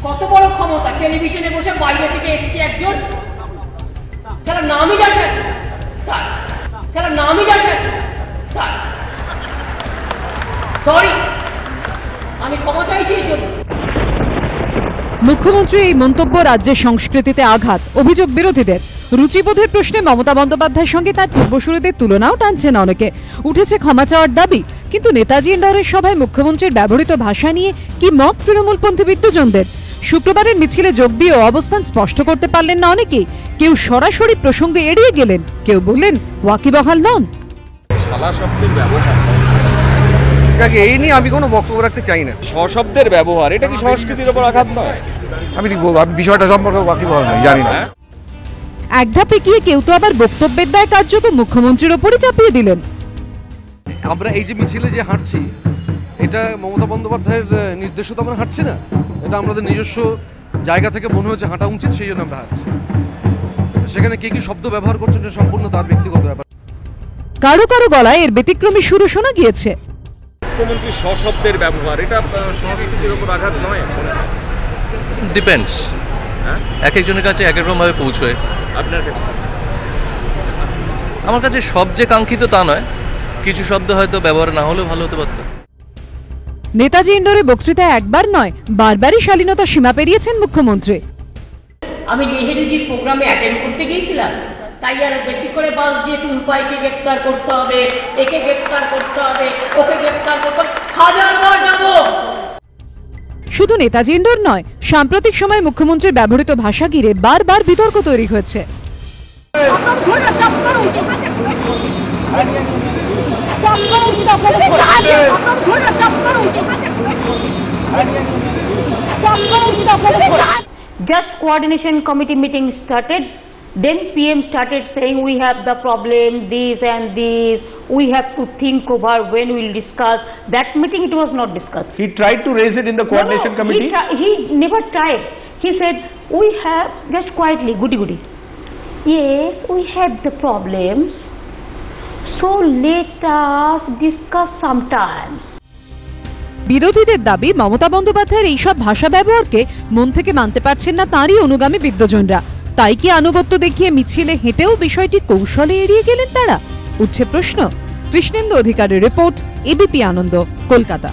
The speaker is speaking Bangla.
কত বড় ক্ষমতা, টেলিভিশনে বসে বাইরে থেকে এসছে একজন, সারা নামই জানবে স্যার, সারা নামই জানবে স্যার। সরি, আমি ক্ষমা চাইছি এই জন্য। মুখ্যমন্ত্রী এই মন্তব্য রাজ্যের সংস্কৃতিতে আঘাত, অভিযোগ বিরোধীদের। রুচিবোধের প্রশ্নে মমতা বন্দ্যোপাধ্যায়ের সঙ্গে তার পূর্বসূরীদের তুলনাও টানছেন অনেকে। উঠেছে ক্ষমা চাওয়ার দাবি, কিন্তু নেতাজি ইন্ডোরের সভায় মুখ্যমন্ত্রীর ব্যবহৃত ভাষা নিয়ে কি মত তৃণমূলপন্থী বিদ্যুৎজনদের? শুক্রবারের মিছিলে যোগ দিয়েও অবস্থান স্পষ্ট করতে পারলেন না অনেকেই। কেউ সরাসরি প্রসঙ্গে এড়িয়ে গেলেন, কেউ বললেন ওয়াকিবহাল নন। শালা শব্দের ব্যবহার, এই নিয়ে আমি কোনো বক্তব্য রাখতে চাই না। সশব্দের ব্যবহার, এটা কি সংস্কৃতির উপর আঘাত নয়? আমি বিষয়টা সম্পর্কে ওয়াকিবহাল নই, জানি না। এক ধাপ এগিয়ে কেউ তো আবার বক্তব্যের দায় কার্যত মুখ্যমন্ত্রীর ওপরই চাপিয়ে দিলেন। আমরা এই যে মিছিলে যে হাঁটছি, এটা মমতা বন্দ্যোপাধ্যায়ের নির্দেশিত আমরা হাঁটছি না, এটা আমাদের নিজস্ব জায়গা থেকে মনে হচ্ছে হাঁটা উচিত, সেই জন্য আমরা হাঁটছি। সেখানে কে কি শব্দ ব্যবহার করছেন এটা সম্পূর্ণ তার ব্যক্তিগত ব্যাপার। কারো কারো গলায় এর ব্যতিক্রমী সুরও শোনা গিয়েছে। মুখ্যমন্ত্রী সশব্দের ব্যবহার, এটা সংস্কৃতির উপর আঘাত নয়? ডিপেন্ডস, এক একজনের কাছে এক এক রকম ভাবে পৌঁছয়। আপনার কাছে? আমার কাছে সব যে কাঙ্ক্ষিত তা নয়, কিছু শব্দ হয়তো ব্যবহার না হলেও ভালো হতে পারত। নেতাজি ইন্ডোরে বক্তৃতায় একবার নয়, বারবারই শালীনতা সীমা পেরিয়েছেন মুখ্যমন্ত্রী। আমি নেহেরুজির প্রোগ্রামে অ্যাটেন্ড করতে গিয়েছিলাম, তাই আর বেশি করে বাস দিয়ে টুলপাইকে গ্রেফতার করতে হবে, একে গ্রেফতার করতে হবে, ওকে গ্রেফতার করতে হবে, হাজারবার যাবো। শুধু নেতাজি ইন্ডোর নয়, সাম্প্রতিক সময় মুখ্যমন্ত্রীর ব্যবহৃত ভাষা ঘিরে বারবার বিতর্ক তৈরি হয়েছে। Just coordination committee meeting started. Then PM started saying we have the problem, this and this. We have to think over when we'll discuss. That meeting it was not discussed. He tried to raise it in the coordination committee? He never tried. He said we have, just quietly, goody. Yes, we have the problems. So let us discuss sometimes. বিরোধীদের দাবি, মমতা বন্দ্যোপাধ্যায়ের এইসব ভাষা ব্যবহারকে মন থেকে মানতে পারছেন না তাঁরই অনুগামী বিদ্যজনরা। তাই কি আনুগত্য দেখিয়ে মিছিলে হেঁটেও বিষয়টি কৌশলে এড়িয়ে গেলেন তারা? উঠছে প্রশ্ন। কৃষ্ণেন্দু অধিকারীর রিপোর্ট, এবিপি আনন্দ, কলকাতা।